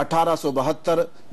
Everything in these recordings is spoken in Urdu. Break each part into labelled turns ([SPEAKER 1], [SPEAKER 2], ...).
[SPEAKER 1] 1872,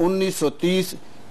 [SPEAKER 1] 1930,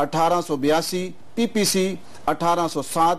[SPEAKER 1] 1882, PPC 1807,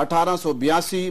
[SPEAKER 1] 1882,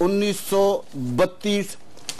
[SPEAKER 1] 1932।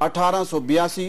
[SPEAKER 1] 1882,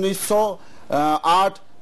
[SPEAKER 1] 1908,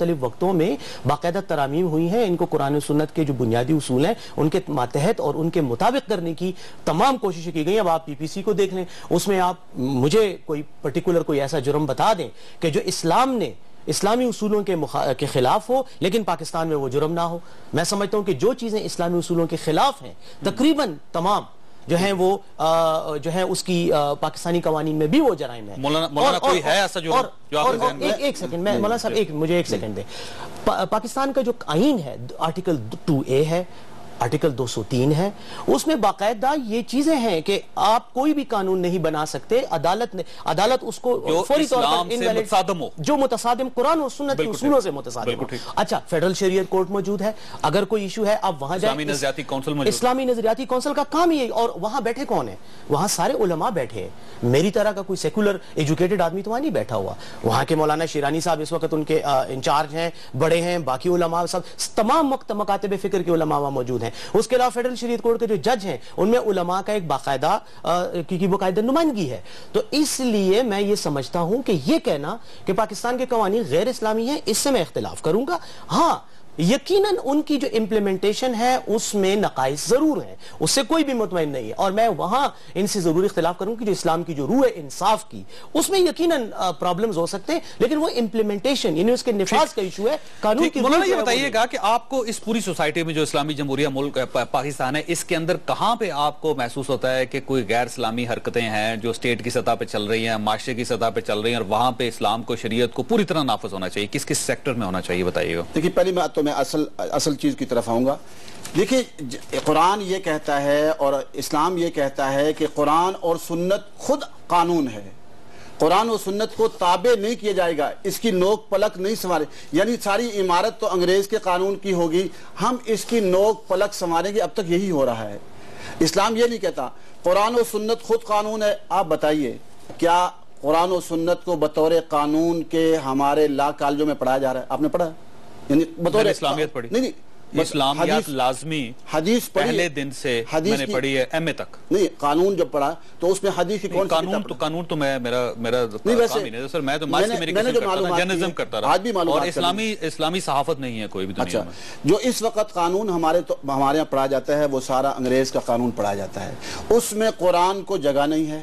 [SPEAKER 2] مختلف وقتوں میں باقاعدہ ترامیم ہوئی ہیں. ان کو قرآن و سنت کے جو بنیادی اصول ہیں ان کے ماتحت اور ان کے مطابق کرنے کی تمام کوششیں کی گئی ہیں. اب آپ پی پی سی کو دیکھ لیں, اس میں آپ مجھے کوئی پرٹیکولر کوئی ایسا جرم بتا دیں کہ جو اسلام نے اسلامی اصولوں کے خلاف ہو لیکن پاکستان میں وہ جرم نہ ہو. میں سمجھتا ہوں کہ جو چیزیں اسلامی اصولوں کے خلاف ہیں تقریباً تمام جو ہیں وہ جو ہے اس کی پاکستانی قوانین میں بھی وہ جرائم ہیں.
[SPEAKER 3] مولانا کوئی ہے ایسا جو
[SPEAKER 2] ایک سیکنڈ میں مولانا صاحب مجھے ایک سیکنڈ دیں. پاکستان کا جو آئین ہے آرٹیکل 2A ہے, آرٹیکل 203 ہے, اس میں باقاعدہ یہ چیزیں ہیں کہ آپ کوئی بھی قانون نہیں بنا سکتے. عدالت اس کو فوری طور پر جو متصادم قرآن و سنت کے اصولوں سے متصادم. اچھا, فیڈرل شریعت کورٹ موجود ہے, اگر کوئی ایشو ہے آپ وہاں جائیں. اسلامی نظریاتی کونسل کا کام ہی ہے. اور وہاں بیٹھے کون ہیں؟ وہاں سارے علماء بیٹھے ہیں. میری طرح کا کوئی سیکولر ایجوکیٹڈ آدمی تو وہاں نہیں بیٹھا ہوا. وہاں کے مولانا شیرانی صاحب اس وقت ان کے انچارج ہیں, بڑے ہیں, باقی علماء سب تمام مکاتب فکر کے علماء وہاں موجود ہیں. اس کے علاوہ فیڈرل شریعت کورٹ کے جو جج ہیں ان میں علماء کا ایک باقاعدہ نمائندگی ہے. تو اس لیے میں یہ سمجھتا ہوں کہ یہ کہنا کہ پاکستان کے قوانین غیر اسلامی ہیں, اس سے میں اختلاف کروں گا. ہاں, یقیناً ان کی جو امپلیمنٹیشن ہے اس میں نقائص ضرور ہیں, اس سے کوئی بھی مطمئن نہیں ہے. اور میں وہاں ان سے ضرور اختلاف کروں کہ جو اسلام کی جو روح ہے انصاف کی, اس میں یقیناً پرابلمز ہو سکتے ہیں, لیکن وہ امپلیمنٹیشن یعنی اس کے نفاذ کا ایشو ہے. قانون کی
[SPEAKER 3] مولانا یہ بتائیے گا کہ آپ کو اس پوری سوسائٹی میں جو اسلامی جمہوریہ ملک پاکستان ہے, اس کے اندر کہاں پہ آپ کو محسوس ہوتا ہے کہ کوئی غیر اسلامی حرکتیں ہیں جو اسٹیٹ کی سطح پہ چل رہی ہیں, معاشرے کی سطح پہ چل رہی ہیں, اور وہاں پہ اسلام کو, شریعت کو پوری طرح نافذ ہونا چاہیے؟ کس کس سیکٹر میں ہونا چاہیے بتائیے گا.
[SPEAKER 1] دیکھیے, پہلی بات تو میں اصل چیز کی طرف آؤں گا. دیکھیے, قرآن یہ کہتا ہے اور اسلام یہ کہتا ہے کہ قرآن اور سنت خود قانون ہے. قرآن و سنت کو تابع نہیں کیا جائے گا, اس کی نوک پلک نہیں سنوارے. یعنی ساری عمارت تو انگریز کے قانون کی ہوگی, ہم اس کی نوک پلک سنواریں گے. اب تک یہی ہو رہا ہے. اسلام یہ نہیں کہتا قرآن و سنت خود قانون ہے. آپ بتائیے, کیا قرآن و سنت کو بطور قانون کے ہمارے لا کالجوں میں پڑھایا جا رہا ہے؟ آپ نے پڑھا؟ یعنی بطور
[SPEAKER 3] اسلامیت پڑھی؟
[SPEAKER 1] نہیں,
[SPEAKER 3] اسلامیات لازمی
[SPEAKER 1] حدیث
[SPEAKER 3] پہلے دن سے میں نے پڑھی ہے ایم اے تک.
[SPEAKER 1] نہیں, قانون جب پڑھا تو اس میں حدیث کی کون سی
[SPEAKER 3] قانون تو میرا کام ہی نہیں سر. میں تو ماس کمیونیکیشن جرنلزم کرتا رہا, اور اسلامی صحافت نہیں ہے کوئی بھی دنیا میں.
[SPEAKER 1] جو اس وقت قانون ہمارے یہاں پڑھا جاتا ہے وہ سارا انگریز کا قانون پڑھا جاتا ہے. اس میں قرآن کو جگہ نہیں ہے,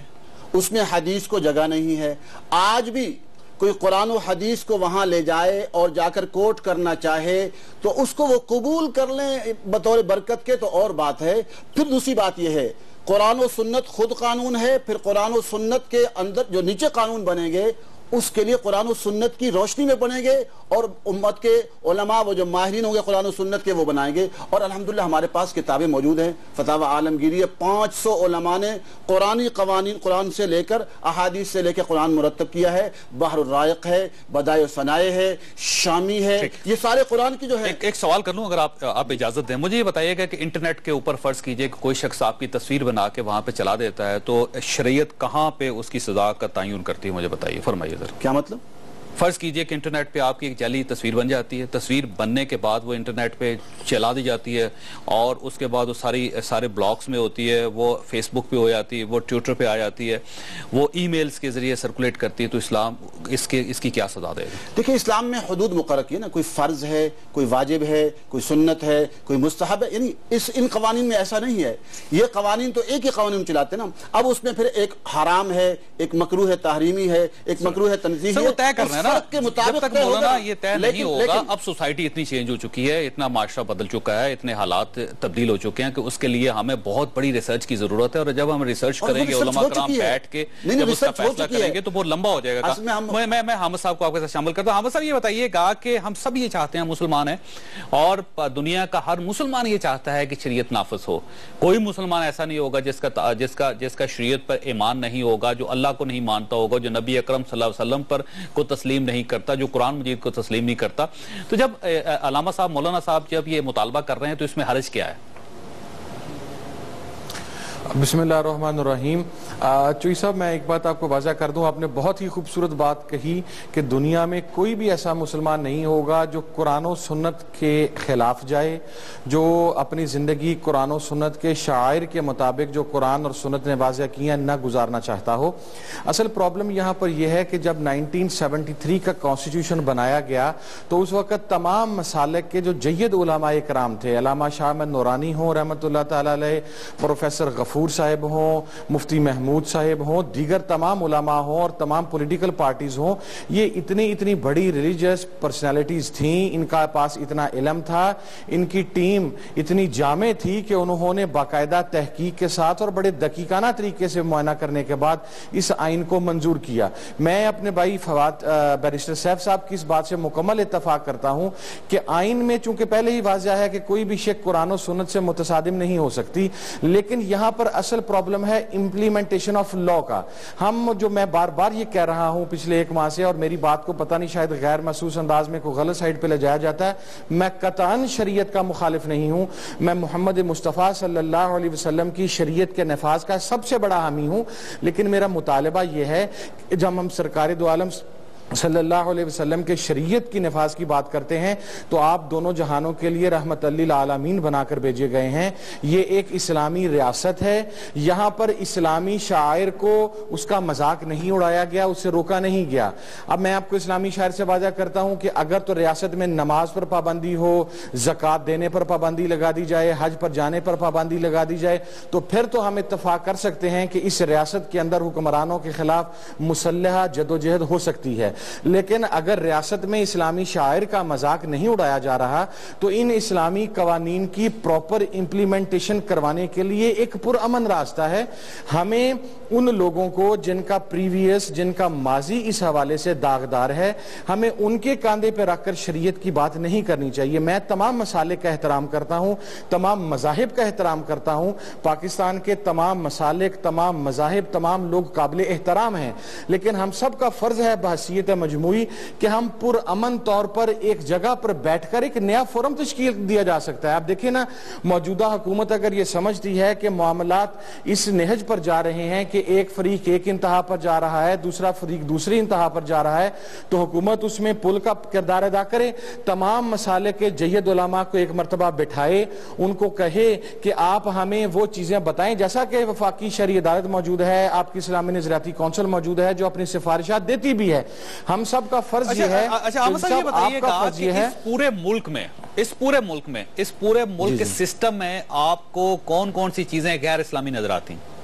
[SPEAKER 1] اس میں حدیث کو جگہ نہیں ہے. آج بھی کوئی قرآن و حدیث کو وہاں لے جائے اور جا کر کوٹ کرنا چاہے تو اس کو وہ قبول کر لیں بطور برکت کے, تو اور بات ہے. پھر دوسری بات یہ ہے, قرآن و سنت خود قانون ہے. پھر قرآن و سنت کے اندر جو نیچے قانون بنیں گے اس کے لیے قرآن و سنت کی روشنی میں بنیں گے, اور امت کے علماء وہ جو ماہرین ہوں گے قرآن و سنت کے وہ بنائیں گے. اور الحمدللہ ہمارے پاس کتابیں موجود ہیں. فتاوی عالمگیری 500 علماء نے قرآنی قوانین, قرآن سے لے کر احادیث سے لے کے قرآن مرتب کیا ہے. بحر الرائق ہے, بدائع ثنائے ہے, شامی ہے, یہ سارے قرآن کی جو ہے.
[SPEAKER 3] ایک سوال کر لوں اگر آپ اجازت دیں. مجھے یہ بتائیے گا کہ انٹرنیٹ کے اوپر فرض کیجئے کہ کوئی شخص آپ کی تصویر بنا کے وہاں پہ چلا دیتا ہے, تو شریعت کہاں پہ اس کی سزا کا تعین کرتی ہے؟ مجھے بتائیے, فرمائیے.
[SPEAKER 1] کیا مطلب؟
[SPEAKER 3] فرض کیجئے کہ انٹرنیٹ پہ آپ کی ایک جعلی تصویر بن جاتی ہے. تصویر بننے کے بعد وہ انٹرنیٹ پہ چلا دی جاتی ہے, اور اس کے بعد وہ سارے بلاگز میں ہوتی ہے, وہ فیس بک پہ ہو جاتی ہے, وہ ٹویٹر پہ آ جاتی ہے, وہ ای میلز کے ذریعے سرکولیٹ کرتی ہے. تو اسلام اس کی کیا سزا دے گا؟
[SPEAKER 1] دیکھیں, اسلام میں حدود مقرر کی ہے نا. کوئی فرض ہے, کوئی واجب ہے, کوئی سنت ہے, کوئی مستحب ہے. یعنی ان قوانین میں ایسا نہیں ہے. یہ قوانین تو ایک ہی قوانین چلاتے ہیں نا. اب اس میں پھر ایک حرام ہے, ایک مکروہ تحریمی ہے, ایک مکروہ تنزیہی ہے.
[SPEAKER 3] وہ طے کرنا ہے نا. جب تک مولانا یہ طے نہیں ہوگا, اب سوسائٹی اتنی چینج ہو چکی ہے, اتنا معاشرہ بدل چکا ہے, اتنے حالات تبدیل ہو چکے ہیں کہ اس کے لیے ہمیں بہت بڑی ریسرچ کی ضرورت ہے. اور جب ہم ریسرچ کریں گے, علماء کرام بیٹھ کے جب اس کا فیصلہ کریں گے تو بہت لمبا ہو جائے گا. میں حامد صاحب کو آپ کے ساتھ شامل کرتا ہوں. حامد صاحب یہ بتائیے گا کہ ہم سب یہ چاہتے ہیں, مسلمان ہیں, اور دنیا کا ہر مسلمان یہ چاہتا ہے کہ شریعت نافذ ہو. کوئی مسلمان ایسا نہیں ہوگا جس کا شریعت پر ایمان نہیں ہوگا, جو اللہ کو نہیں مانتا ہوگا, جو نبی اکرم صلی اللہ علیہ وسلم پر کو تسلیم نہیں کرتا, جو قرآن مجید کو تسلیم نہیں کرتا. تو جب علامہ صاحب, مولانا صاحب جب یہ مطالبہ کر رہے ہیں تو اس میں حرج کیا ہے؟
[SPEAKER 4] بسم اللہ الرحمن الرحیم. چوئی صاحب میں ایک بات آپ کو واضح کر دوں, آپ نے بہت ہی خوبصورت بات کہی کہ دنیا میں کوئی بھی ایسا مسلمان نہیں ہوگا جو قرآن و سنت کے خلاف جائے, جو اپنی زندگی قرآن و سنت کے شعائر کے مطابق جو قرآن اور سنت نے واضح کی ہیں نہ گزارنا چاہتا ہو. اصل پرابلم یہاں پر یہ ہے کہ جب 1973 کا کانسٹیٹیوشن بنایا گیا تو اس وقت تمام مسالک کے جو جید علماء کرام تھے, علامہ شاہ احمد نورانی ہوں رحمۃ اللہ تعالی علیہ, پروفیسر غفور صاحب ہوں, مفتی محمود صاحب ہوں, دیگر تمام علماء ہوں اور تمام پولیٹیکل پارٹیز ہوں, یہ اتنی بڑی ریلیجیس پرسنالٹیز تھیں, ان کا پاس اتنا علم تھا, ان کی ٹیم اتنی جامع تھی کہ انہوں نے باقاعدہ تحقیق کے ساتھ اور بڑے دقیقانہ طریقے سے معائنہ کرنے کے بعد اس آئین کو منظور کیا. میں اپنے بھائی فواد بیرسٹر سیف صاحب کی اس بات سے مکمل اتفاق کرتا ہوں کہ آئین میں چونکہ پہلے ہی واضح ہے کہ کوئی بھی شے قرآن و سنت سے متصادم نہیں ہو سکتی, لیکن یہاں پر اصل پرابلم ہے امپلیمنٹیشن آف لا کا. ہم جو میں بار بار یہ کہہ رہا ہوں پچھلے ایک ماہ سے, اور میری بات کو پتہ نہیں شاید غیر محسوس انداز میں کوئی غلط سائٹ پہ لے جایا جاتا ہے, میں قطعاً شریعت کا مخالف نہیں ہوں, میں محمد مصطفیٰ صلی اللہ علیہ وسلم کی شریعت کے نفاذ کا سب سے بڑا حامی ہوں, لیکن میرا مطالبہ یہ ہے کہ جب ہم سرکار دو عالم صلی اللہ علیہ وسلم کے شریعت کی نفاذ کی بات کرتے ہیں تو آپ دونوں جہانوں کے لیے رحمت للعالمین بنا کر بھیجے گئے ہیں. یہ ایک اسلامی ریاست ہے, یہاں پر اسلامی شاعر کو اس کا مذاق نہیں اڑایا گیا, اسے روکا نہیں گیا. اب میں آپ کو اسلامی شاعر سے واضح کرتا ہوں کہ اگر تو ریاست میں نماز پر پابندی ہو, زکوٰۃ دینے پر پابندی لگا دی جائے, حج پر جانے پر پابندی لگا دی جائے, تو پھر تو ہم اتفاق کر سکتے ہیں کہ اس ریاست کے اندر حکمرانوں کے خلاف مسلحہ جدوجہد ہو سکتی ہے. لیکن اگر ریاست میں اسلامی شاعر کا مذاق نہیں اڑایا جا رہا تو ان اسلامی قوانین کی پراپر امپلیمنٹیشن کروانے کے لیے ایک پرامن راستہ ہے. ہمیں ان لوگوں کو جن کا پریویس, جن کا ماضی اس حوالے سے داغدار ہے, ہمیں ان کے کاندھے پہ رکھ کر شریعت کی بات نہیں کرنی چاہیے. میں تمام مسالک کا احترام کرتا ہوں, تمام مذاہب کا احترام کرتا ہوں, پاکستان کے تمام مسالک, تمام مذاہب, تمام لوگ قابل احترام ہیں, لیکن ہم سب کا فرض ہے بحیثیت مجموعی کہ ہم پرامن طور پر ایک جگہ پر بیٹھ کر ایک نیا فورم تشکیل دیا جا سکتا ہے. آپ دیکھیں نا, موجودہ حکومت اگر یہ سمجھتی ہے کہ معاملات اس نہج پر جا رہے ہیں کہ ایک فریق ایک انتہا پر جا رہا ہے, دوسرا فریق دوسری انتہا پر جا رہا ہے, تو حکومت اس میں پل کا کردار ادا کرے, تمام مسالک کے جید علماء کو ایک مرتبہ بٹھائے, ان کو کہے کہ آپ ہمیں وہ چیزیں بتائیں, جیسا کہ وفاقی شرعی عدالت موجود ہے, آپ کی اسلامی نظریاتی کونسل موجود ہے جو اپنی سفارشات دیتی بھی ہے. ہم سب کا فرض یہ ہے,
[SPEAKER 3] یہ بتائیے گا کہ اس پورے ملک کے سسٹم میں آپ کو کون کون سی چیزیں غیر اسلامی نظر آتی ہیں؟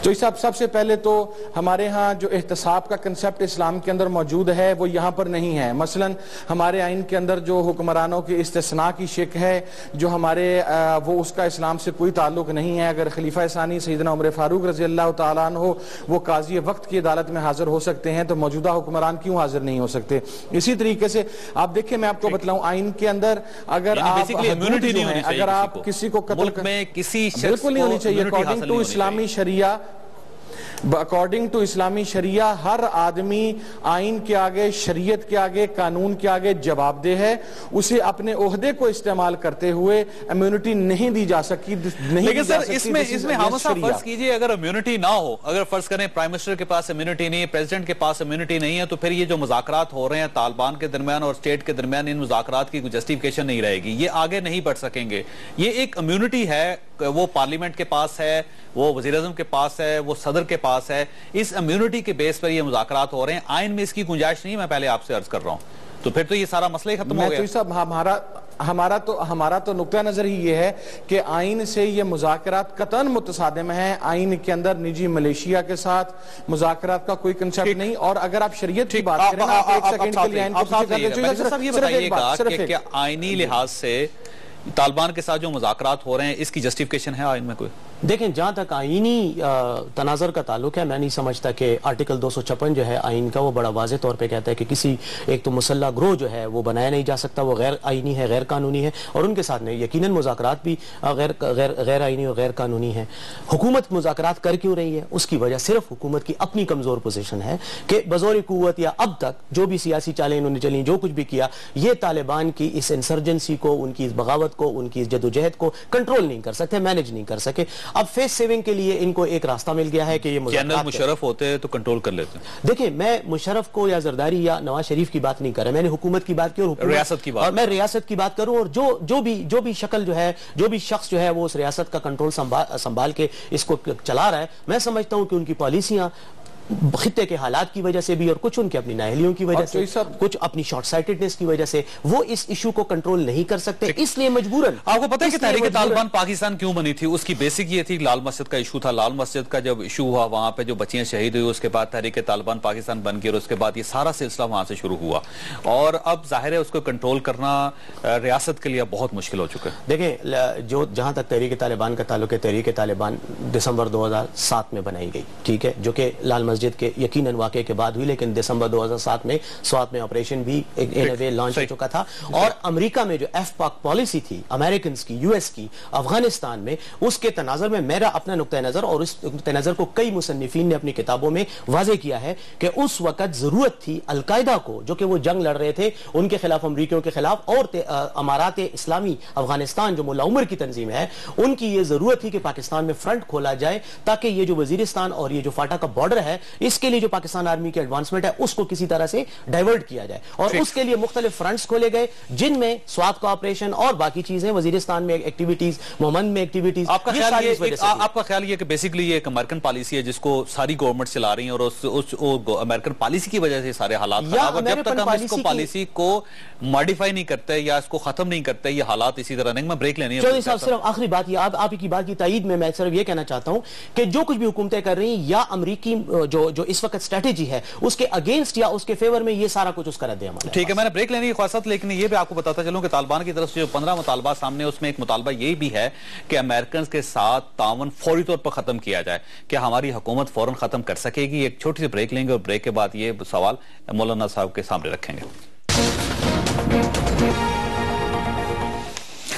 [SPEAKER 4] تو سب سے پہلے تو ہمارے ہاں جو احتساب کا کنسپٹ اسلام کے اندر موجود ہے وہ یہاں پر نہیں ہے. مثلا ہمارے آئین کے اندر جو حکمرانوں کے استثناء کی شک ہے, جو ہمارے وہ اس کا اسلام سے کوئی تعلق نہیں ہے. اگر خلیفہ ثانی سیدنا عمر فاروق رضی اللہ تعالیٰ عنہ وہ قاضی وقت کی عدالت میں حاضر ہو سکتے ہیں تو موجودہ حکمران کیوں حاضر نہیں ہو سکتے؟ اسی طریقے سے آپ دیکھیں, میں آپ کو بتلاؤں, آئین کے اندر اگر آپ کسی کو قتل
[SPEAKER 3] میں کسی
[SPEAKER 4] بالکل نہیں ہونی چاہیے. اکارڈنگ ٹو اسلامی شریعہ, اکارڈنگ ٹو اسلامی شریعہ ہر آدمی آئین کے آگے, شریعت کے آگے, قانون کے آگے جواب دہ ہے. اسے اپنے عہدے کو استعمال کرتے ہوئے امیونٹی نہیں دی جا سکتی.
[SPEAKER 3] لیکن سر اس میں ہم فرض کیجئے اگر امیونٹی نہ ہو, اگر فرض کریں پرائم منسٹر کے پاس امیونٹی نہیں ہے, پریزیڈنٹ کے پاس امیونٹی نہیں ہے, تو پھر یہ جو مذاکرات ہو رہے ہیں طالبان کے درمیان اور اسٹیٹ کے درمیان, ان مذاکرات کی کوئی جسٹیفیکیشن نہیں رہے گی, یہ آگے نہیں بڑھ سکیں گے. یہ ایک امیونٹی ہے, وہ پارلیمنٹ کے پاس ہے, وہ وزیر اعظم کے پاس ہے, وہ صدر کے پاس ہے. اس امیونٹی کے بیس پر یہ مذاکرات ہو رہے ہیں, آئین میں اس کی گنجائش نہیں, میں پہلے آپ سے عرض کر رہا ہوں. تو پھر تو یہ سارا مسئلہ ہی ختم ہو گیا.
[SPEAKER 4] ہمارا تو نقطہ نظر ہی یہ ہے کہ آئین سے یہ مذاکرات قطعاً متصادم ہیں. آئین کے اندر نجی ملیشیا کے ساتھ مذاکرات کا کوئی کنسپٹ نہیں. اور اگر آپ شریعت کی بات کریں, آپ ایک سیکنڈ کے لیے آئین کو پیچھے کر دیں.
[SPEAKER 3] یہ بتائیے گا کہ آئینی لحاظ سے طالبان کے ساتھ جو مذاکرات ہو رہے ہیں, اس کی جسٹیفیکیشن ہے آئین میں کوئی؟
[SPEAKER 2] دیکھیں جہاں تک آئینی تناظر کا تعلق ہے، میں نہیں سمجھتا کہ آرٹیکل 256 جو ہے آئین کا وہ بڑا واضح طور پہ کہتا ہے کہ کسی ایک تو مسلح گروہ جو ہے وہ بنایا نہیں جا سکتا، وہ غیر آئینی ہے، غیر قانونی ہے، اور ان کے ساتھ میں یقیناً مذاکرات بھی غیر آئینی اور غیر قانونی ہیں۔ حکومت مذاکرات کر کیوں رہی ہے؟ اس کی وجہ صرف حکومت کی اپنی کمزور پوزیشن ہے کہ بزور قوت یا اب تک جو بھی سیاسی چالیں انہوں نے چلیں، جو کچھ بھی کیا، یہ طالبان کی اس انسرجنسی کو، ان کی اس بغاوت کو، ان کی اس جدوجہد کو کنٹرول نہیں کر سکتے، مینج نہیں کر سکے۔ اب فیس سیونگ کے لیے ان کو ایک راستہ مل گیا ہے کہ یہ
[SPEAKER 3] جنرل مشرف ہوتے تو کنٹرول کر لیتے۔
[SPEAKER 2] دیکھیں میں مشرف کو یا زرداری یا نواز شریف کی بات نہیں کر رہا، میں نے حکومت کی بات کی اور
[SPEAKER 3] ریاست کی بات،
[SPEAKER 2] اور میں ریاست کی بات کروں، اور جو بھی شکل جو ہے، جو بھی شخص جو ہے وہ اس ریاست کا کنٹرول سنبھال کے اس کو چلا رہا ہے، میں سمجھتا ہوں کہ ان کی پالیسیاں خطے کے حالات کی وجہ سے بھی اور کچھ ان کے اپنی نااہلیوں کی وجہ سے، کچھ اپنی شارٹ سائٹڈنس کی وجہ سے وہ اس ایشو کو کنٹرول نہیں کر سکتے، اس لیے مجبوراً۔
[SPEAKER 3] آپ کو پتہ ہے کہ تحریک طالبان پاکستان کیوں بنی تھی؟ اس کی بیسک یہ تھی، لال مسجد کا ایشو تھا۔ لال مسجد کا جب ایشو ہوا، وہاں پہ جو بچیاں شہید ہوئی، اس کے بعد تحریک طالبان پاکستان بن گئی، اور اس کے بعد یہ سارا سلسلہ وہاں سے شروع ہوا، اور اب ظاہر ہے اس کو کنٹرول کرنا ریاست کے لیے بہت مشکل ہو چکا ہے۔
[SPEAKER 2] دیکھیں جہاں تک تحریک طالبان کا تعلق ہے، تحریک طالبان دسمبر 2007 میں بنائی گئی، ٹھیک ہے، جو کہ لال مسجد کے یقیناً واقعے کے بعد ہوئی، لیکن دسمبر 2007 میں سوات میں آپریشن بھی لانچ ہو چکا تھا، اور امریکہ میں جو ایف پاک پالیسی تھی امریکنز کی، یو ایس کی افغانستان میں، اس کے تناظر میں میرا اپنا نقطہ نظر، اور اس نقطہ نظر کو کئی مصنفین نے اپنی کتابوں میں واضح کیا ہے کہ اس وقت ضرورت تھی القاعدہ کو، جو کہ وہ جنگ لڑ رہے تھے ان کے خلاف، امریکیوں کے خلاف، اور امارات اسلامی افغانستان جو ملا عمر کی تنظیم ہے، ان کی یہ ضرورت تھی کہ پاکستان میں فرنٹ کھولا جائے، تاکہ یہ جو وزیرستان اور یہ جو فاٹا کا بارڈر ہے، اس کے لیے جو پاکستان آرمی کی ایڈوانسمنٹ ہے اس کو کسی طرح سے ڈائیورٹ کیا جائے، اور اس کے لیے مختلف فرنٹس کھولے گئے، جن میں سوات کا آپریشن اور باقی چیزیں، وزیرستان میں ایکٹیویٹیز، مومند میں ایکٹیویٹیز۔
[SPEAKER 3] آپ کا خیال یہ کہ بیسیکلی یہ ایک امریکن پالیسی ہے جس کو ساری گورنمنٹ چلا رہی ہیں، اور اس امریکن پالیسی کی وجہ سے سارے حالات خراب ہیں۔ جب تک ہم اس کو پالیسی کو ماڈیفائی نہیں کرتے یا اس کو ختم نہیں کرتے، یہ حالات اسی طرح نہیں۔ میں بریک لینی ہے
[SPEAKER 2] چودھری صاحب، صرف آخری بات، یہ آپ کی بات کی تائید میں صرف یہ کہنا چاہتا ہوں کہ جو کچھ بھی حکومتیں کر رہی ہیں، یا امریکی جو اس وقت اسٹریٹجی ہے اس کے اگینسٹ یا اس کے فیور میں، یہ سارا کچھ اس کا رد عمل ہے۔
[SPEAKER 3] ٹھیک ہے، میں نے بریک لینے کی خواہشات، لیکن یہ بھی آپ کو بتاتا چلوں کہ طالبان کی طرف سے جو 15 مطالبات سامنے، اس میں ایک مطالبہ یہ بھی ہے کہ امریکنز کے ساتھ تعاون فوری طور پر ختم کیا جائے۔ کیا ہماری حکومت فوراً ختم کر سکے گی؟ ایک چھوٹی سی بریک لیں گے، اور بریک کے بعد یہ سوال مولانا صاحب کے سامنے رکھیں گے۔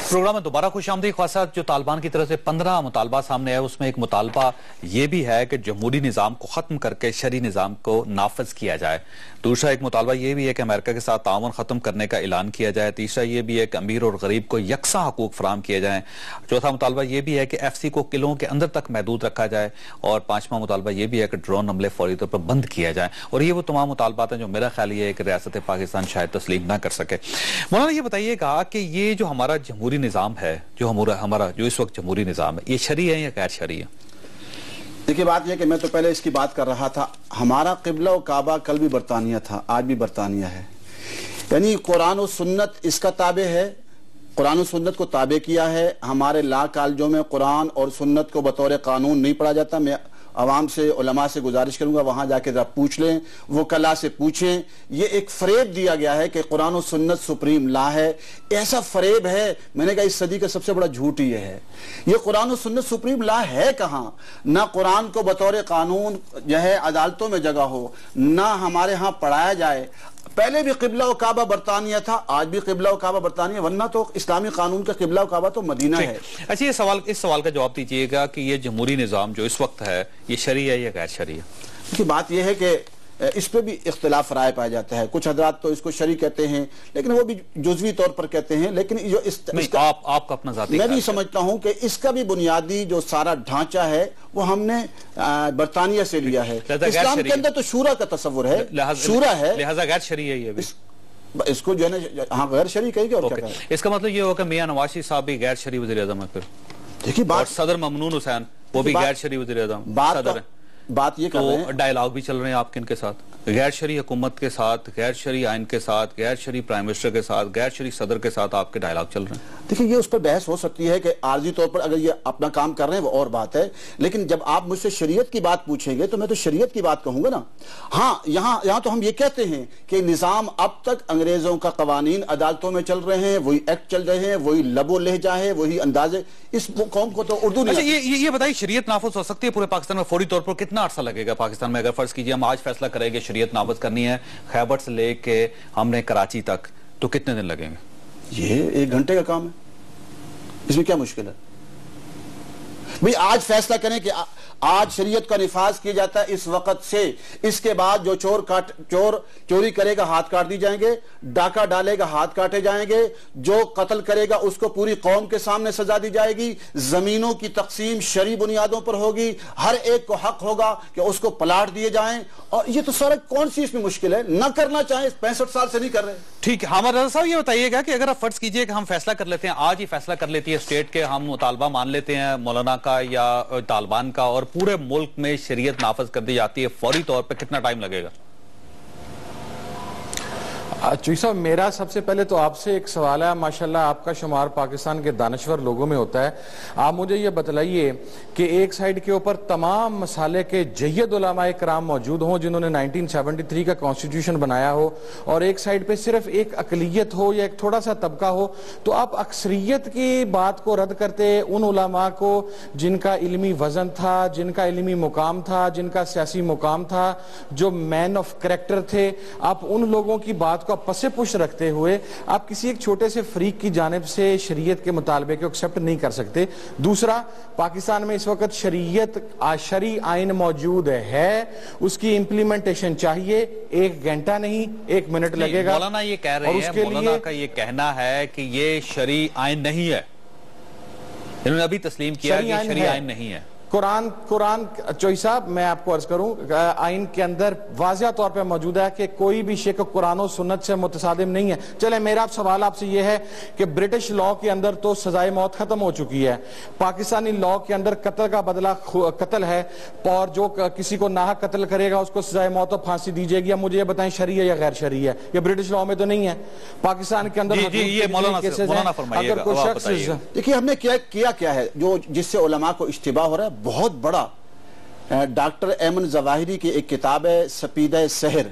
[SPEAKER 3] پروگرام میں دوبارہ خوش آمدید خواہشات۔ جو طالبان کی طرف سے 15 مطالبات سامنے آئے، اس میں ایک مطالبہ یہ بھی ہے کہ جمہوری نظام کو ختم کر کے شرعی نظام کو نافذ کیا جائے۔ دوسرا ایک مطالبہ یہ بھی ہے کہ امریکہ کے ساتھ تعاون ختم کرنے کا اعلان کیا جائے۔ تیسرا یہ بھی ہے کہ امیر اور غریب کو یکساں حقوق فراہم کیے جائیں۔ چوتھا مطالبہ یہ بھی ہے کہ ایف سی کو قلعوں کے اندر تک محدود رکھا جائے، اور پانچواں مطالبہ یہ بھی ہے کہ ڈرون حملے فوری طور پر بند کیا جائے۔ اور یہ وہ تمام مطالبات ہیں جو میرا خیال یہ ہے کہ ریاست پاکستان شاید تسلیم نہ کر سکے۔ مولانا یہ بتائیے گا کہ یہ جو ہمارا جمہوری نظام ہے، جو ہمارا جو اس وقت جمہوری نظام ہے، یہ شرعی ہے یا غیر شرعی ہے؟
[SPEAKER 1] دیکھیے بات یہ کہ میں تو پہلے اس کی بات کر رہا تھا، ہمارا قبلہ و کعبہ کل بھی برطانیہ تھا، آج بھی برطانیہ ہے، یعنی قرآن و سنت اس کا تابع ہے، قرآن و سنت کو تابع کیا ہے۔ ہمارے لا کالجوں میں قرآن اور سنت کو بطور قانون نہیں پڑھا جاتا۔ میں عوام سے، علماء سے گزارش کروں گا وہاں جا کے ذرا پوچھ لیں، وہ کلا سے پوچھیں۔ یہ ایک فریب دیا گیا ہے کہ قرآن و سنت سپریم لا ہے، ایسا فریب ہے، میں نے کہا اس صدی کا سب سے بڑا جھوٹ یہ ہے۔ یہ قرآن و سنت سپریم لا ہے کہاں؟ نہ قرآن کو بطور قانون جو ہے عدالتوں میں جگہ ہو، نہ ہمارے ہاں پڑھایا جائے۔ پہلے بھی قبلہ و کعبہ برطانیہ تھا، آج بھی قبلہ و کعبہ برطانیہ، ورنہ تو اسلامی قانون کا قبلہ و کعبہ تو مدینہ ہے۔
[SPEAKER 3] اچھا، اس سوال کا جواب دیجئے گا کہ یہ جمہوری نظام جو اس وقت ہے، یہ شرعی ہے یا غیر شرعی ہے؟
[SPEAKER 1] بات یہ ہے کہ اس پہ بھی اختلاف رائے پایا جاتا ہے، کچھ حضرات تو اس کو شرعی کہتے ہیں، لیکن وہ بھی جزوی طور پر کہتے ہیں، لیکن جو
[SPEAKER 3] آپ کا اپنا ذاتی
[SPEAKER 1] میں بھی سمجھتا ہوں کہ اس کا بھی بنیادی جو سارا ڈھانچہ ہے وہ ہم نے برطانیہ سے لیا ہے۔ اسلام کے اندر تو شورا کا تصور ہے، شورا ہے،
[SPEAKER 3] لہذا غیر شرعی ہے۔ یہ بھی
[SPEAKER 1] اس کو جو ہے نا، ہاں غیر شرعی کہے گا، اور کیا کہے؟
[SPEAKER 3] اس کا مطلب یہ ہوگا کہ میاں نواز شریف صاحب بھی غیر شرعی وزیر اعظم ہے، پھر
[SPEAKER 1] دیکھیے
[SPEAKER 3] اور صدر ممنون حسین وہ بھی غیر شرعی وزیر اعظم صدر ہیں،
[SPEAKER 1] بات یہ کر رہے ہیں،
[SPEAKER 3] تو ڈائیلاگ بھی چل رہے ہیں آپ کے ان کے ساتھ۔ غیر شرعی حکومت کے ساتھ، غیر شرعی آئین کے ساتھ، غیر شرعی پرائم منسٹر کے ساتھ، غیر شرعی صدر کے ساتھ آپ کے ڈائلاگ چل رہے ہیں؟
[SPEAKER 1] دیکھیں یہ اس پر بحث ہو سکتی ہے کہ عارضی طور پر اگر یہ اپنا کام کر رہے ہیں وہ اور بات ہے، لیکن جب آپ مجھ سے شریعت کی بات پوچھیں گے تو میں تو شریعت کی بات کہوں گا نا. ہاں یہاں تو ہم یہ کہتے ہیں کہ نظام اب تک انگریزوں کا قوانین عدالتوں میں چل رہے ہیں، وہی ایکٹ چل رہے ہیں، وہی لب و لہجہ ہے، وہی اندازے. اس قوم کو تو اردو نہیں.
[SPEAKER 3] یہ بتائیے شریعت نافذ ہو سکتی ہے پورے پاکستان میں فوری طور پر؟ کتنا عرصہ لگے گا پاکستان میں؟ اگر فرض کیجئے ہم آج فیصلہ کریں کہ شریعت نافذ کرنی ہے خیبر سے لے کے ہم نے کراچی تک، تو کتنے دن لگیں گے؟
[SPEAKER 1] یہ 1 گھنٹے کا کام ہے، اس میں کیا مشکل ہے؟ بھئی آج فیصلہ کریں کہ آج شریعت کا نفاذ کیا جاتا ہے اس وقت سے، اس کے بعد جو چوری کرے گا ہاتھ کاٹ دی جائیں گے، ڈاکہ ڈالے گا ہاتھ کاٹے جائیں گے، جو قتل کرے گا اس کو پوری قوم کے سامنے سزا دی جائے گی، زمینوں کی تقسیم شرعی بنیادوں پر ہوگی، ہر ایک کو حق ہوگا کہ اس کو پلاٹ دیے جائیں. اور یہ تو سارا کون سی اس میں مشکل ہے؟ نہ کرنا چاہیں 65 سال سے نہیں کر رہے.
[SPEAKER 3] ٹھیک ہے. حامد رضا صاحب یہ بتائیے گا کہ اگر آپ فرض کیجئے کہ ہم فیصلہ کر لیتے ہیں، آج ہی فیصلہ کر لیتی ہے اسٹیٹ کے، ہم مطالبہ مان لیتے ہیں مولانا کا یا طالبان کا، اور پورے ملک میں شریعت نافذ کر دی جاتی ہے فوری طور پہ، کتنا ٹائم لگے گا؟
[SPEAKER 4] چوئی صاحب میرا سب سے پہلے تو آپ سے ایک سوال ہے. ماشاءاللہ آپ کا شمار پاکستان کے دانشور لوگوں میں ہوتا ہے. آپ مجھے یہ بتلائیے کہ ایک سائیڈ کے اوپر تمام مسالے کے جید علماء کرام موجود ہوں جنہوں نے 1973 کا کانسٹیٹیوشن بنایا ہو، اور ایک سائیڈ پہ صرف ایک اقلیت ہو یا ایک تھوڑا سا طبقہ ہو، تو آپ اکثریت کی بات کو رد کرتے ان علماء کو جن کا علمی وزن تھا، جن کا علمی مقام تھا، جن کا سیاسی مقام تھا، جو مین آف کریکٹر تھے، آپ ان لوگوں کی بات کو پس پش رکھتے ہوئے آپ کسی ایک چھوٹے سے فریق کی جانب سے شریعت کے مطالبے کو ایکسپٹ نہیں کر سکتے. دوسرا، پاکستان میں اس وقت شرعی آئین موجود ہے، اس کی امپلیمنٹیشن چاہیے. 1 گھنٹہ نہیں 1 منٹ لگے گا.
[SPEAKER 3] مولانا یہ کہہ رہے ہیں، مولانا کا یہ کہنا ہے کہ یہ شرعی آئین نہیں ہے، انہوں نے ابھی تسلیم کیا کہ شرعی آئین نہیں ہے.
[SPEAKER 4] قرآن چوئی صاحب میں آپ کو عرض کروں، آئین کے اندر واضح طور پہ موجود ہے کہ کوئی بھی شے قرآن و سنت سے متصادم نہیں ہے. چلے میرا سوال آپ سے یہ ہے کہ برٹش لاء کے اندر تو سزائے موت ختم ہو چکی ہے، پاکستانی لاء کے اندر قتل کا بدلہ قتل ہے، اور جو کسی کو ناحق قتل کرے گا اس کو سزائے موت و پھانسی دی جائے گی. اب مجھے یہ بتائیں شرعی ہے یا غیر شرعی ہے؟ یہ برٹش لاء میں تو نہیں ہے. پاکستان کے اندر اگر کوئی شخص،
[SPEAKER 1] دیکھیے ہم نے کیا ہے جو جس سے علماء کو اشتباہ ہو رہا ہے. بہت بڑا ڈاکٹر ایمن ظواہری کی ایک کتاب ہے سپیدہ سحر.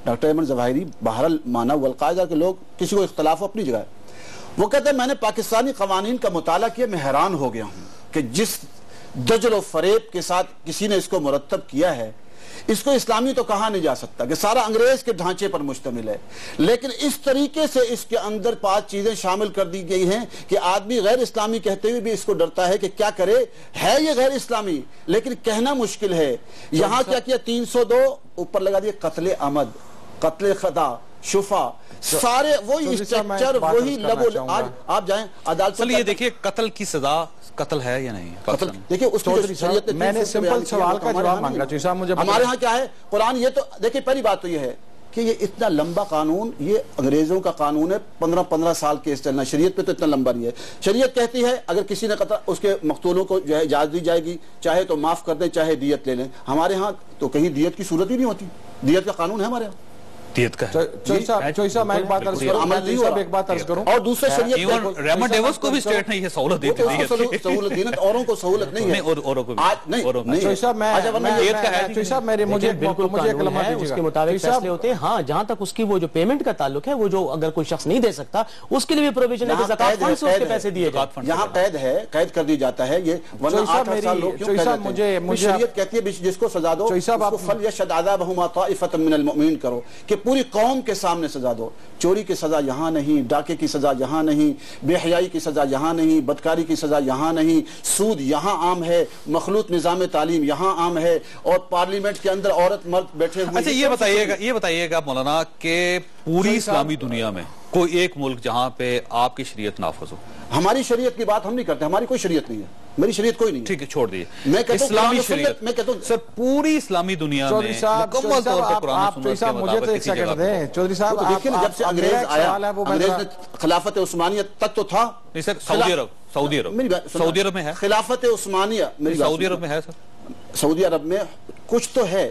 [SPEAKER 1] ڈاکٹر ایمن ظواہری بہرحال مانا والقاعدہ کے لوگ کسی کو اختلاف ہو اپنی جگہ ہے. وہ کہتے ہیں میں نے پاکستانی قوانین کا مطالعہ کیا، میں حیران ہو گیا ہوں کہ جس دجل و فریب کے ساتھ کسی نے اس کو مرتب کیا ہے، اس کو اسلامی تو کہا نہیں جا سکتا کہ سارا انگریز کے ڈھانچے پر مشتمل ہے، لیکن اس طریقے سے اس کے اندر 5 چیزیں شامل کر دی گئی ہیں کہ آدمی غیر اسلامی کہتے ہوئے بھی اس کو ڈرتا ہے کہ کیا کرے. ہے یہ غیر اسلامی لیکن کہنا مشکل ہے. یہاں کیا 302 اوپر لگا دیا، قتل عمد، قتل خطا، شفا، سارے وہی اسٹرکچر، وہی لبو. آج آپ جائیں عدالت.
[SPEAKER 3] چلیے دیکھیے قتل کی سزا قتل ہے یا نہیں؟
[SPEAKER 1] دیکھیں اس کی شریعت
[SPEAKER 4] میں نے سمپل سوال کا جواب مانگا. چوئی صاحب مجھے
[SPEAKER 1] ہمارے ہاں کیا ہے قرآن. یہ تو دیکھیں پہلی بات تو یہ ہے کہ یہ اتنا لمبا قانون، یہ انگریزوں کا قانون ہے، 15 سال کیس چلنا. شریعت پہ تو اتنا لمبا نہیں ہے. شریعت کہتی ہے اگر کسی نے قتل، اس کے مقتولوں کو جو ہے اجازت دی جائے گی، چاہے تو معاف کر دیں چاہے دیت لے لیں. ہمارے ہاں تو کہیں دیت کی صورت ہی نہیں ہوتی. دیت کا قانون ہے ہمارے ہاں.
[SPEAKER 3] دیت کا ہے.
[SPEAKER 4] چوئی صاحب میں ایک بات عرض کروں،
[SPEAKER 1] اور دوسرے شریعت
[SPEAKER 3] ریمنڈ ڈیوس کو بھی اسٹیٹ نے یہ سہولت دی تھی.
[SPEAKER 1] سہولت دی نا، اوروں کو سہولت نہیں ہے.
[SPEAKER 3] اوروں کو
[SPEAKER 4] چوئی صاحب مجھے ایک لمحہ دیجیے گا.
[SPEAKER 2] اس کے مطابق فیصلے ہوتے ہیں. ہاں جہاں تک اس کی وہ جو پیمنٹ کا تعلق ہے، وہ جو اگر کوئی شخص نہیں دے سکتا اس کے لیے بھی پروویژن ہے کہ زکات فنڈ سے اس کے پیسے دیے جائیں.
[SPEAKER 1] یہاں قید ہے، قید کر دی جاتا ہے. یہ ورنہ 8 سال لوگ کیوں قید ہیں؟ شریعت کہتی ہے جس کو سزا دو اس کو فلیشهد عذابهما طائفة من المؤمنین کرو، کہ پوری قوم کے سامنے سزا دو. چوری کی سزا یہاں نہیں، ڈاکے کی سزا یہاں نہیں، بے حیائی کی سزا یہاں نہیں، بدکاری کی سزا یہاں نہیں، سود یہاں عام ہے، مخلوط نظام تعلیم یہاں عام ہے، اور پارلیمنٹ کے اندر عورت مرد بیٹھے ہوئے.
[SPEAKER 3] اچھا یہ بتائیے گا مولانا کہ پوری اسلامی دنیا میں کوئی ایک ملک جہاں پہ آپ کی شریعت نافذ ہو؟
[SPEAKER 1] ہماری شریعت کی بات ہم نہیں کرتے، ہماری کوئی شریعت نہیں ہے، میری شریعت کوئی نہیں.
[SPEAKER 3] ٹھیک ہے چھوڑ دیئے.
[SPEAKER 1] میں کہتا ہوں
[SPEAKER 3] اسلامی شریعت،
[SPEAKER 1] میں کہتا ہوں
[SPEAKER 3] سر پوری اسلامی دنیا میں مکمل طور پر قرآن و سنت کے مطابق کسی جگہ پر.
[SPEAKER 4] چودھری صاحب
[SPEAKER 1] دیکھیں جب سے انگریز آیا، انگریز نے خلافت عثمانیہ تک تو تھا.
[SPEAKER 3] نہیں سر، سعودی عرب میں ہے
[SPEAKER 1] خلافت عثمانیہ.
[SPEAKER 3] سعودی عرب میں ہے سر.
[SPEAKER 1] سعودی عرب میں کچھ تو ہے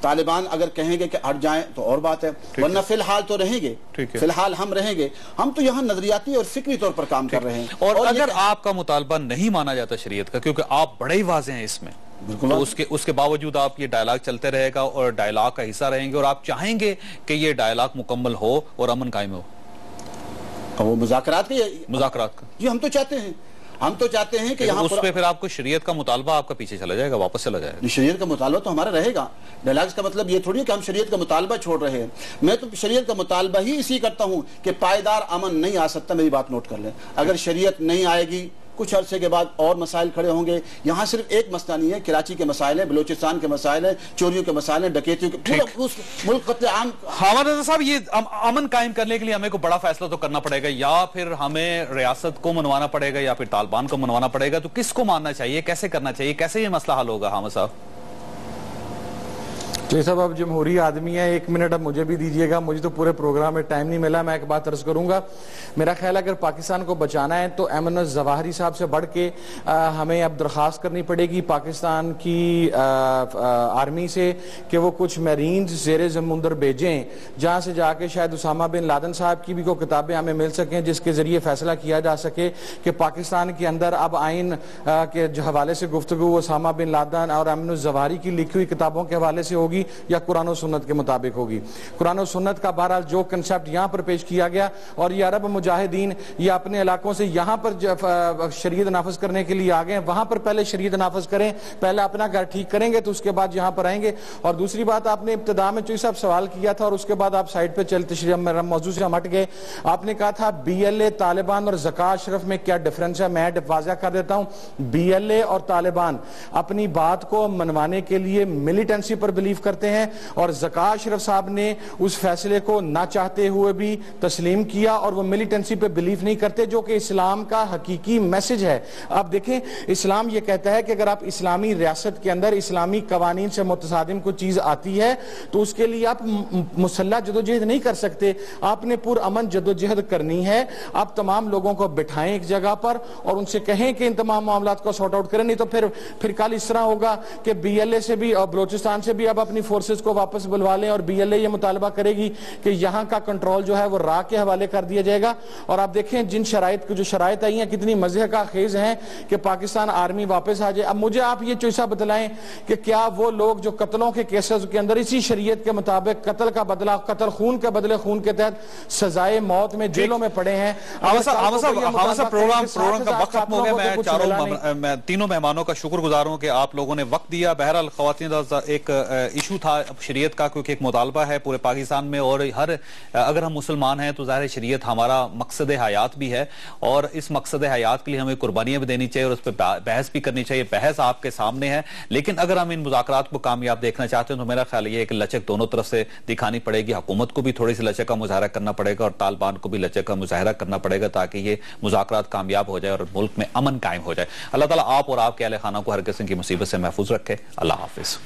[SPEAKER 1] طالبان اگر کہیں گے کہ ہٹ جائیں تو اور بات ہے، ورنہ فی الحال تو رہیں گے، فی الحال ہم رہیں گے. ہم تو یہاں نظریاتی اور فکری طور پر کام کر رہے ہیں.
[SPEAKER 3] اور اگر آپ کا مطالبہ نہیں مانا جاتا شریعت کا، کیونکہ آپ بڑے ہی واضح ہیں اس میں، تو اس کے باوجود آپ یہ ڈائلاگ چلتے رہے گا اور ڈائلاگ کا حصہ رہیں گے، اور آپ چاہیں گے کہ یہ ڈائلاگ مکمل ہو اور امن قائم ہو.
[SPEAKER 1] وہ مذاکرات
[SPEAKER 3] کا
[SPEAKER 1] جی ہم تو چاہتے ہیں، ہم تو چاہتے ہیں کہ یہاں
[SPEAKER 3] اس پہ پھر آپ کو شریعت کا مطالبہ آپ کا پیچھے چلا جائے گا، واپس چلا جائے گا.
[SPEAKER 1] شریعت کا مطالبہ تو ہمارا رہے گا. ڈائلاگز کا مطلب یہ تھوڑی ہے کہ ہم شریعت کا مطالبہ چھوڑ رہے ہیں. میں تو شریعت کا مطالبہ ہی اسی کرتا ہوں کہ پائیدار امن نہیں آ سکتا. میری بات نوٹ کر لیں، اگر شریعت نہیں آئے گی کچھ عرصے کے بعد اور مسائل کھڑے ہوں گے. یہاں صرف ایک مسئلہ نہیں ہے، کراچی کے مسائل ہیں، بلوچستان کے مسائل ہیں، چوریوں کے مسائل ہیں، ڈکیتیوں کے، پورا ملک قتل عام.
[SPEAKER 3] حامد رضا صاحب، یہ امن قائم کرنے کے لیے ہمیں کوئی بڑا فیصلہ تو کرنا پڑے گا، یا پھر ہمیں ریاست کو منوانا پڑے گا یا پھر طالبان کو منوانا پڑے گا. تو کس کو ماننا چاہیے، کیسے کرنا چاہیے، کیسے یہ مسئلہ حل ہوگا حامد صاحب؟
[SPEAKER 4] جی صاحب، اب جمہوری آدمی ہے، 1 منٹ اب مجھے بھی دیجئے گا، مجھے تو پورے پروگرام میں ٹائم نہیں ملا. میں ایک بات عرض کروں گا، میرا خیال ہے اگر پاکستان کو بچانا ہے تو ایمن الظواہری صاحب سے بڑھ کے ہمیں اب درخواست کرنی پڑے گی پاکستان کی آرمی سے کہ وہ کچھ میرینز زیر سمندر بھیجیں، جہاں سے جا کے شاید اسامہ بن لادن صاحب کی بھی کوئی کتابیں ہمیں مل سکیں، جس کے ذریعے فیصلہ کیا جا سکے کہ پاکستان کے اندر اب آئین کے حوالے سے گفتگو اسامہ بن لادن اور ایمن الظواہری کی لکھی ہوئی کتابوں کے حوالے سے ہوگی یا قرآن و سنت کے مطابق ہوگی. قرآن و سنت کا بہرحال جو کنسپٹ یہاں پر پیش کیا گیا، اور یہ عرب مجاہدین یہ اپنے علاقوں سے یہاں پر شریعت نافذ کرنے کے لیے آگئے ہیں، وہاں پر پہلے شریعت نافذ کریں، پہلے اپنا گھر ٹھیک کریں گے تو اس کے بعد یہاں پر آئیں گے. اور دوسری بات، آپ نے ابتدا میں چوئی صاحب سوال کیا تھا اور اس کے بعد آپ سائٹ پہ چلتے موضوع سے ہم ہٹ گئے. آپ نے کہا تھا BLA، طالبان اور زکوٰۃ اشرف میں کیا ڈفرنس ہے. میں واضح کر دیتا ہوں، BLA اور طالبان اپنی بات کو منوانے کے لیے ملیٹنسی پر بلیو کرتے ہیں، اور زکوٰۃ اشرف صاحب نے اس فیصلے کو نہ چاہتے ہوئے بھی تسلیم کیا، اور وہ ملیٹنسی پہ بلیو نہیں کرتے، جو کہ اسلام کا حقیقی میسج ہے. آپ دیکھیں، اسلام یہ کہتا ہے کہ اگر آپ اسلامی ریاست کے اندر اسلامی قوانین سے متصادم کوئی چیز آتی ہے تو اس کے لیے آپ مسلح جدوجہد نہیں کر سکتے، آپ نے پر امن جدوجہد کرنی ہے. آپ تمام لوگوں کو بٹھائیں ایک جگہ پر اور ان سے کہیں کہ ان تمام معاملات کو سارٹ آؤٹ کریں، نہیں تو پھر کل اس طرح ہوگا کہ BLA سے بھی اور بلوچستان سے بھی اب اپنی فورسز کو واپس بلوا لیں، اور BLA یہ مطالبہ کرے گی کہ یہاں کا کنٹرول جو ہے وہ را کے حوالے کر دیا جائے گا. اور آپ دیکھیں جن شرائط آئی ہیں کتنی مزے کا خیز ہیں کہ پاکستان آرمی واپس آ جائے. اب مجھے آپ یہ چوئسا بتلائیں کہ کیا وہ لوگ جو قتلوں کے کیسز کے اندر اسی شریعت کے مطابق قتل کا بدلہ، قتل خون کے بدلے خون کے تحت سزائے موت میں جیلوں میں پڑے ہیں.
[SPEAKER 3] پروگرام کا وقت ختم ہو گیا. میں تینوں مہمانوں کا شکر گزار ہوں کہ آپ لوگوں نے وقت دیا. بہرحال خواتین ایک ایشو تھا شریعت کا، کیونکہ ایک مطالبہ ہے پورے پاکستان میں، اور اگر ہم مسلمان ہیں تو ظاہر شریعت ہمارا مقصد حیات بھی ہے، اور اس مقصد حیات کے لیے ہمیں قربانیاں بھی دینی چاہیے اور اس پہ بحث بھی کرنی چاہیے. بحث آپ کے سامنے ہے، لیکن اگر ہم ان مذاکرات کو کامیاب دیکھنا چاہتے ہیں تو میرا خیال یہ ہے کہ لچک دونوں طرف سے دکھانی پڑے گی. حکومت کو بھی تھوڑی سی لچک کا مظاہرہ کرنا پڑے گا اور طالبان کو بھی لچک کا مظاہرہ کرنا پڑے گا، تاکہ یہ مذاکرات کامیاب ہو جائے اور ملک میں امن قائم ہو جائے. اللہ تعالیٰ آپ اور آپ کے اہل خانہ کو ہر قسم کی مصیبت سے محفوظ رکھے. اللہ حافظ.